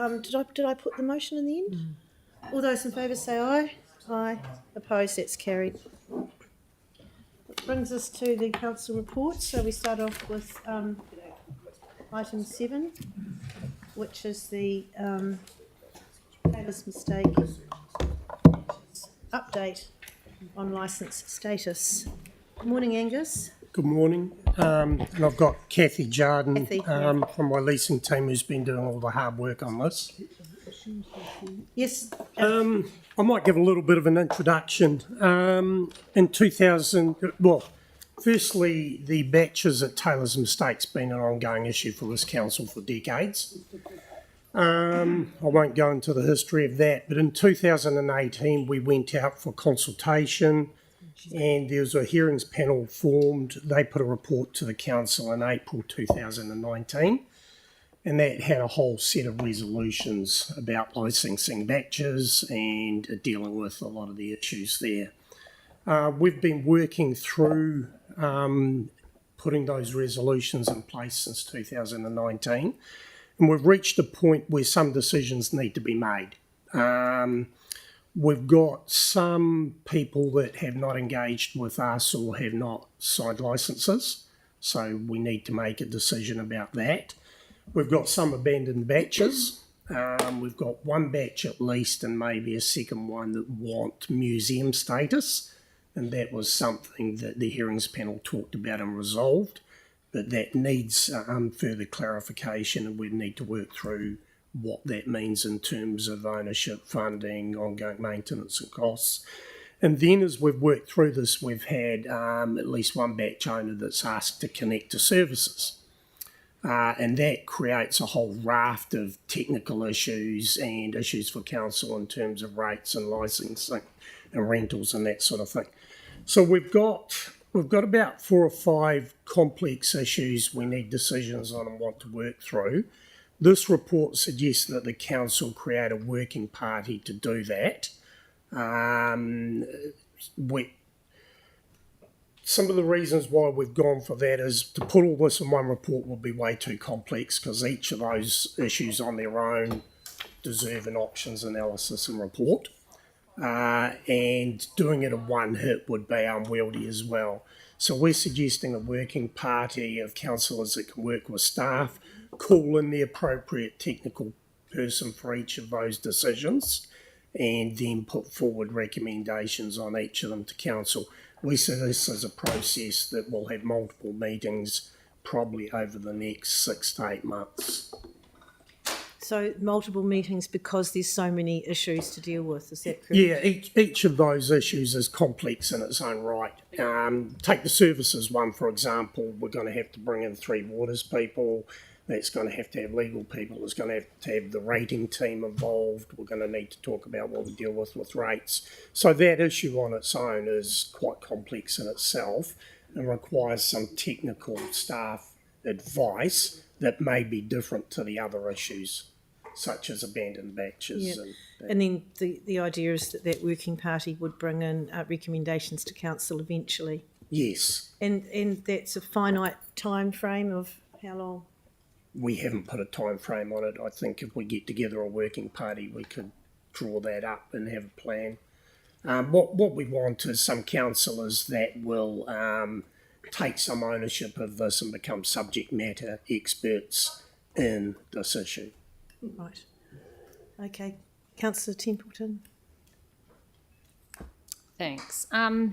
did I put the motion in the end? All those in favour say aye. Aye. Opposed? That's carried. That brings us to the council report. So we start off with item 7, which is the Taylor's mistake update on licence status. Good morning, Angus. Good morning. And I've got Kathy Jardine Kathy, from my leasing team who's been doing all the hard work on this. Yes. I might give a little bit of an introduction. In 2000, firstly, the Baches at Taylor's Mistake's been an ongoing issue for this council for decades. I won't go into the history of that, but in 2018 we went out for consultation and there was a hearings panel formed. They put a report to the council in April 2019 and that had a whole set of resolutions about licensing Baches and dealing with a lot of the issues there. We've been working through putting those resolutions in place since 2019. And we've reached a point where some decisions need to be made. We've got some people that have not engaged with us or have not signed licences, so we need to make a decision about that. We've got some abandoned batches. We've got one batch at least and maybe a second one that want museum status, and that was something that the hearings panel talked about and resolved. But that needs further clarification and we need to work through what that means in terms of ownership, funding, ongoing maintenance and costs. And then as we've worked through this, we've had at least one batch owner that's asked to connect to services. And that creates a whole raft of technical issues and issues for council in terms of rates and licensing and rentals and that sort of thing. So we've got about 4 or 5 complex issues we need decisions on and want to work through. This report suggests that the council create a working party to do that. Some of the reasons why we've gone for that is to put all this in one report would be way too complex because each of those issues on their own deserve an options analysis and report. And doing it in one hit would be unwieldy as well. So we're suggesting a working party of councillors that can work with staff, call in the appropriate technical person for each of those decisions, and then put forward recommendations on each of them to council. We see this as a process that will have multiple meetings probably over the next 6 to 8 months. So multiple meetings because there's so many issues to deal with, is that correct? Yeah, each of those issues is complex in its own right. Take the services one, for example. We're going to have to bring in 3 waters people. That's going to have legal people. It's going to have the rating team involved. We're going to need to talk about what we deal with rates. So that issue on its own is quite complex in itself and requires some technical staff advice that may be different to the other issues, such as abandoned batches. Yeah. And then the idea is that working party would bring in recommendations to council eventually. Yes. And that's a finite time frame of how long? We haven't put a time frame on it. I think if we get together a working party, we could draw that up and have a plan. What we want is some councillors that will take some ownership of this and become subject matter experts in this issue. Right. Okay. Councillor Templeton. Thanks. So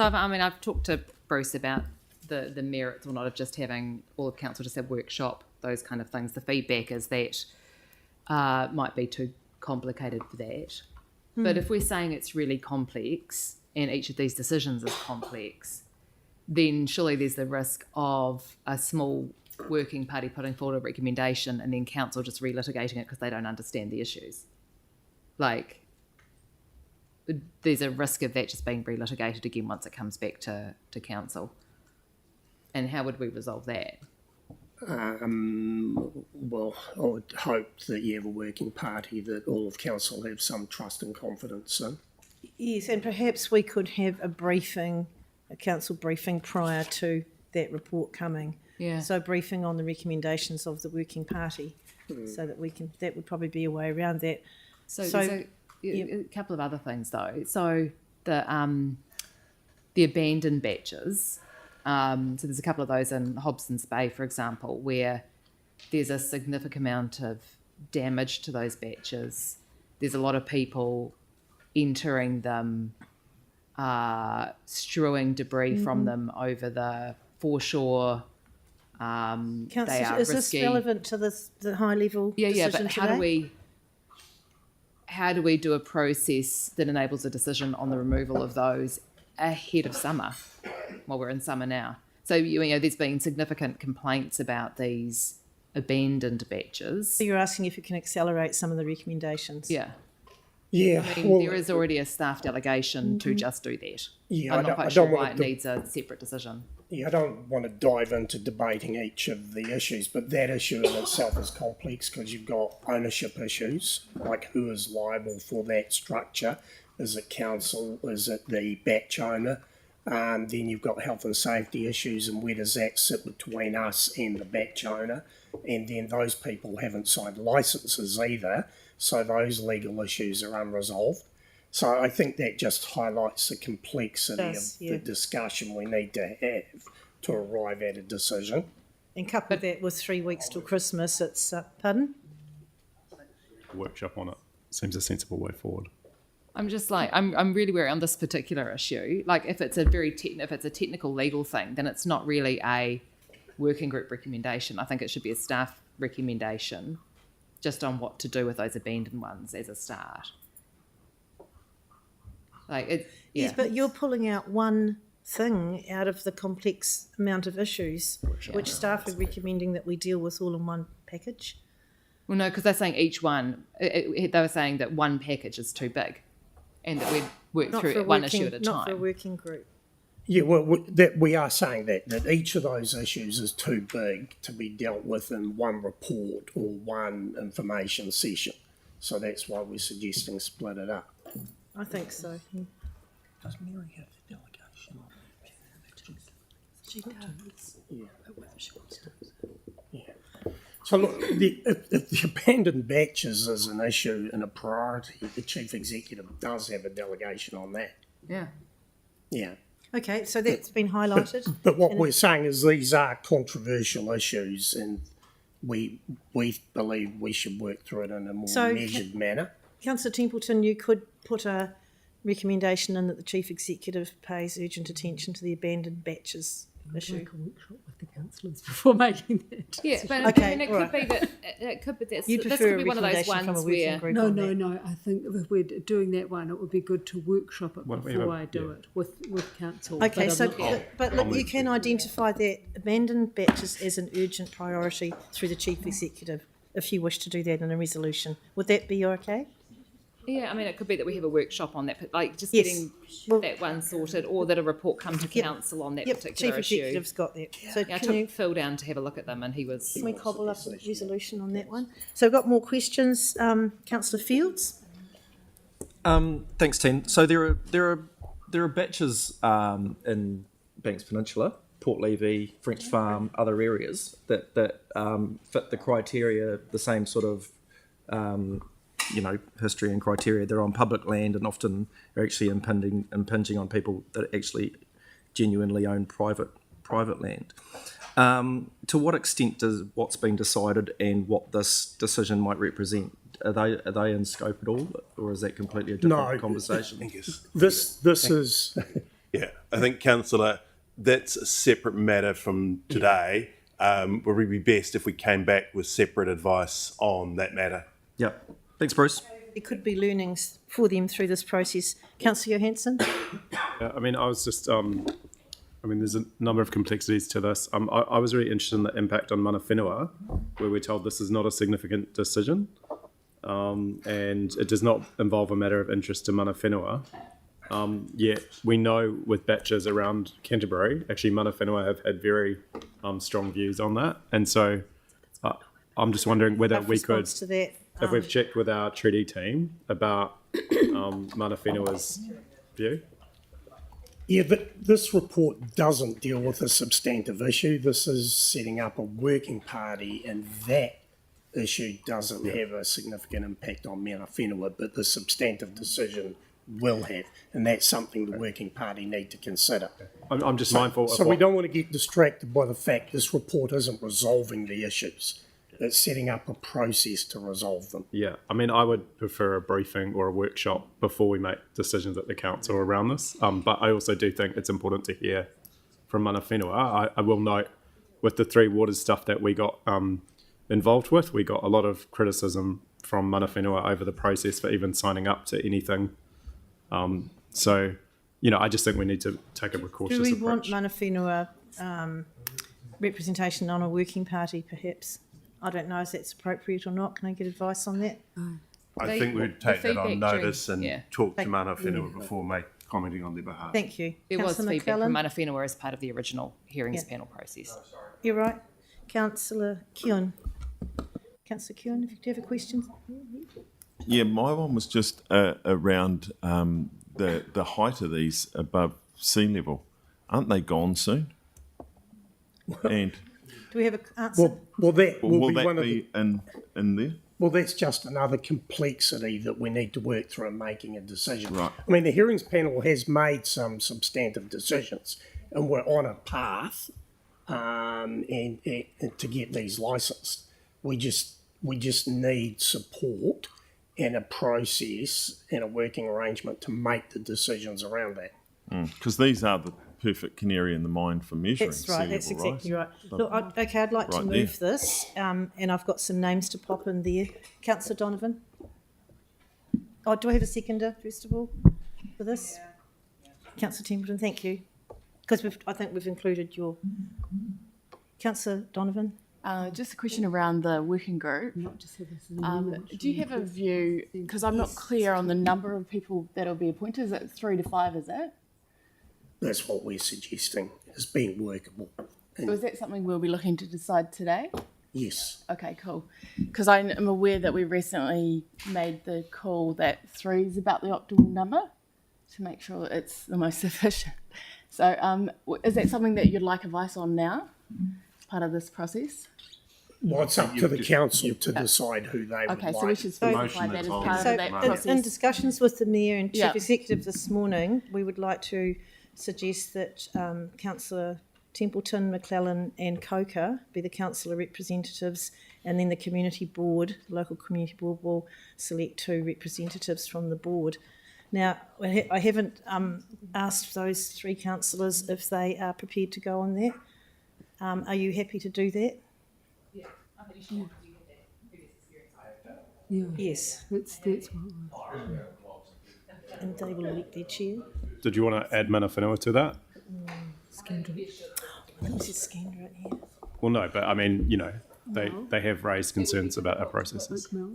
I've talked to Bruce about the merits or not of just having all of council just have workshop, those kind of things. The feedback is that might be too complicated for that. But if we're saying it's really complex and each of these decisions is complex, then surely there's the risk of a small working party putting forward a recommendation and then council just relitigating it because they don't understand the issues. Like, there's a risk of that just being relitigated again once it comes back to council. And how would we resolve that? Well, I would hope that you have a working party that all of council have some trust and confidence in. Yes, and perhaps we could have a council briefing prior to that report coming, Yeah. So briefing on the recommendations of the working party, so that that would probably be a way around that. So, So, so yeah. a couple of other things though. So the abandoned batches. So there's a couple of those in Hobson's Bay, for example, where there's a significant amount of damage to those batches. There's a lot of people entering them, strewing debris from them over the foreshore. They Councillor, are is risky. this relevant to the high level decision but today? how do we do a process that enables a decision on the removal of those ahead of summer? Well, we're in summer now. So, you know, there's been significant complaints about these abandoned batches. So you're asking if you can accelerate some of the recommendations? Yeah. Yeah, I mean, there is already a staff delegation to just do that. Yeah, I'm I not don't- quite I sure don't why want it to- needs a separate decision. Yeah, I don't want to dive into debating each of the issues, but that issue in itself is complex because you've got ownership issues, like who is liable for that structure. Is it council? Is it the batch owner? Then you've got health and safety issues, and where does that sit between us and the batch owner? And then those people haven't signed licences either, so those legal issues are unresolved. So I think that just highlights the complexity Does, of yeah. the discussion we need to have to arrive at a decision. And couple that with 3 weeks till Christmas, it's, pardon? Workshop on it seems a sensible way forward. I'm just like, I'm really wary on this particular issue. Like, if it's a if it's a technical legal thing, then it's not really a working group recommendation. I think it should be a staff recommendation, just on what to do with those abandoned ones as a start. Like, it, yeah. Yes, but you're pulling out one thing out of the complex amount of issues, which staff are recommending that we deal with all in one package. Well, no, because they're saying each one. They were saying that one package is too big, and that we'd work Not through for a one working, issue at a not for a time. working group. Yeah, well, that we are saying that each of those issues is too big to be dealt with in one report or one information session. So that's why we're suggesting split it up. I think so. Does Mary have the delegation? She does. Yeah. So look, if the abandoned batches is an issue and a priority, the chief executive does have a delegation on that. Yeah. Yeah. Okay, so that's been highlighted. But what we're saying is these are controversial issues, and we believe we should work through it in a more So measured manner. Councillor Templeton, you could put a recommendation in that the chief executive pays urgent attention to the abandoned batches issue. Make a workshop with the councillors before making that. Yeah, but Okay, I mean, it all could be that it could be that You'd this prefer could a be one of those recommendation from a ones working where group No, on no, that. no. I think if we're doing that one, it would be good to workshop it Well, we before have I do it with council. Okay, but so I'm not- but look, you can identify that abandoned batches as an urgent priority through the chief executive if you wish to do that in a resolution. Would that be okay? yeah, I mean, it could be that we have a workshop on that, but like just Yes. getting Well- that one sorted, or that a report come to Yep. council on that Yep, particular chief issue. executive's got that. So Yeah, I can took Phil down to have a look at them, and he was. we cobble up a resolution on that one? So we've got more questions. Councillor Fields? Thanks, Ten. So there are batches in Banks Peninsula, Port Levy, French Farm, other areas that fit the criteria, the same sort of history and criteria. They're on public land and often are actually impinging on people that actually genuinely own private land. To what extent does what's been decided and what this decision might represent, are they in scope at all, or is that completely a different No. conversation? This is Yeah, I think, Councillor, that's a separate matter from today. Would it be best if we came back with separate advice on that matter? Yeah. Thanks, Bruce. There could be learnings for them through this process. Councillor Johansson? Yeah, I mean, I was just, there's a number of complexities to this. I was really interested in the impact on mana whenua, where we're told this is not a significant decision, and it does not involve a matter of interest to mana whenua. Yet we know with batches around Canterbury, actually mana whenua have had very strong views on that. And so I'm just wondering whether Rough we could, response to that. if we've checked with our treaty team about mana whenua's view. Yeah, this report doesn't deal with a substantive issue. This is setting up a working party, and that issue doesn't have a significant impact on Mana Whenua, but the substantive decision will have, and that's something the working party need to consider. I'm just mindful of So we what, don't want to get distracted by the fact this report isn't resolving the issues. It's setting up a process to resolve them. yeah, I mean, I would prefer a briefing or a workshop before we make decisions at the council around this. But I also do think it's important to hear from Mana Whenua. I will note with the Three Waters stuff that we got involved with, we got a lot of criticism from Mana Whenua over the process for even signing up to anything. So, you know, I just think we need to take a cautious Do we approach. want Mana Whenua representation on a working party, perhaps? I don't know if that's appropriate or not. Can I get advice on that? I think we'd take that on feedback during- notice and yeah. talk to Mana Whenua before commenting on their behalf. Thank you. There was Councillor feedback from McClellan? Mana Whenua as part of the original hearings Yeah. panel process. You're right. Councillor Keown. Councillor Keown, if you have a question. Yeah, my one was just around the height of these above sea level. Aren't they gone soon? And Do we have an answer? Well, that will will be that one of the, be in there? well, that's just another complexity that we need to work through in making a decision. Right. I mean, the hearings panel has made some substantive decisions, and we're on a path, and to get these licensed. We just need support and a process and a working arrangement to make the decisions around that. Because these are the perfect canary in the mine for measuring That's sea right. level That's exactly right. Look, I'd like to Right move this, and I've got some names to pop in there. Councillor Donovan. Oh, do I have a seconder first of all for this? Councillor Templeton, thank you. Because I think we've included your. Councillor Donovan. Just a question around the working group. Not just have this as an amendment. Do you have a view, because I'm not clear on the number of people that'll be appointed, is it 3 to 5, is it? That's what we're suggesting as being workable. So is that something we'll be looking to decide today? Yes. Okay, cool. Because I'm aware that we recently made the call that 3 is about the optimal number to make sure it's the most efficient. So is that something that you'd like advice on now, as part of this process? Well, it's up to the council to decide who they would Okay, like. so we should specify that as that's part So of that in process. discussions with the mayor and chief Yeah. executive this morning, we would like to suggest that Councillor Templeton, McClellan and Coker be the councillor representatives, and then the community board, the local community board, will select 2 representatives from the board. Now, I haven't asked those 3 councillors if they are prepared to go on that. Are you happy to do that? Yeah, Yes, that's what. and they will elect their chair. Did you want to add Mana Whenua to that? Scandal. This is scanned right here. Well, no, but I mean, you know, they have raised concerns about our processes. Mel.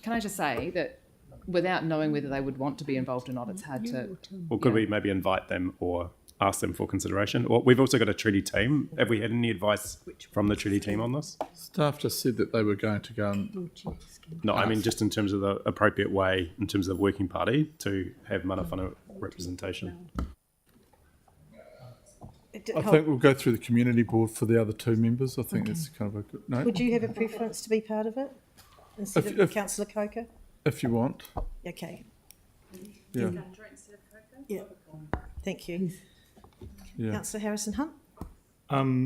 Can I just say that without knowing whether they would want to be involved or not, it's hard to. Well, could we maybe invite them or ask them for consideration? Well, we've also got a treaty team. Have we had any advice from the treaty team on this? Staff just said that they were going to go and No, I mean just in terms of the appropriate way, in terms of the working party, to have Mana Whenua representation. I think we'll go through the community board for the other 2 members. I think that's kind of a good note. Would you have a preference to be part of it instead If- of if- Councillor Coker? If you want. Okay, Yeah. yeah. Thank you. Yeah. Councillor Harrison Hunt?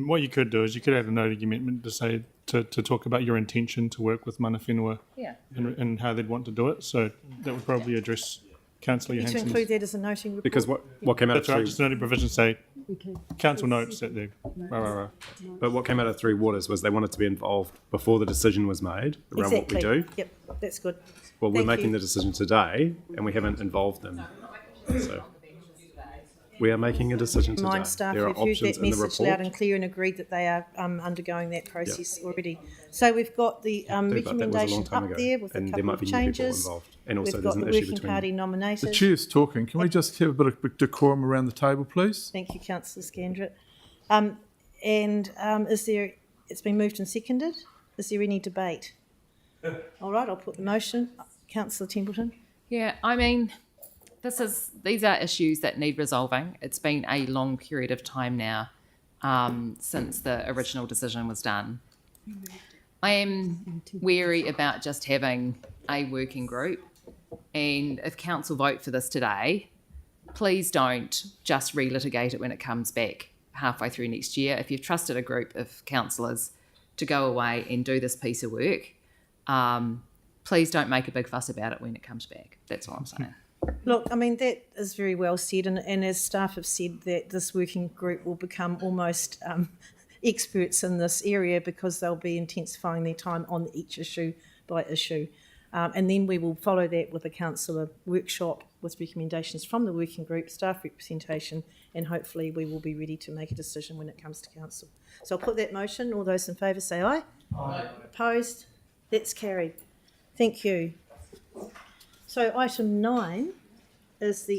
What you could do is you could have a note of amendment to say to talk about your intention to work with Mana Whenua Yeah. and how they'd want to do it. So that would probably address Councillor To Johansson's. include that as a noting report? Because what came out of That's right. three, Just noting provisions say Okay. council notes that they. but what came out of Three Waters was they wanted to be involved before the decision was made around what we do. Yep, that's good. Well, we're Thank making you. the decision today, and we haven't involved them. So we are making a decision today. Mine staff There are reviewed options that in the message loud report. and clear and agreed that they are undergoing that process already. So we've got the But that was a long recommendation time up ago, there with a and there couple might of be new people changes. involved. And also, We've there's got the an issue working between. party The nominated. chair's talking. Can we just have a bit of decorum around the table, please? Thank you, Councillor Scandrett. Is there? It's been moved and seconded. Is there any debate? All right, I'll put the motion. Councillor Templeton. Yeah, I mean, these are issues that need resolving. It's been a long period of time now since the original decision was done. I am wary about just having a working group, and if council vote for this today, please don't just relitigate it when it comes back halfway through next year. If you've trusted a group of councillors to go away and do this piece of work, please don't make a big fuss about it when it comes back. That's all I'm saying. Look, I mean, that is very well said, and as staff have said, that this working group will become almost experts in this area because they'll be intensifying their time on each issue by issue. And then we will follow that with a councillor workshop with recommendations from the working group, staff representation, and hopefully we will be ready to make a decision when it comes to council. So I'll put that motion. All those in favour say aye. Aye. Opposed? That's carried. Thank you. So item 9 is the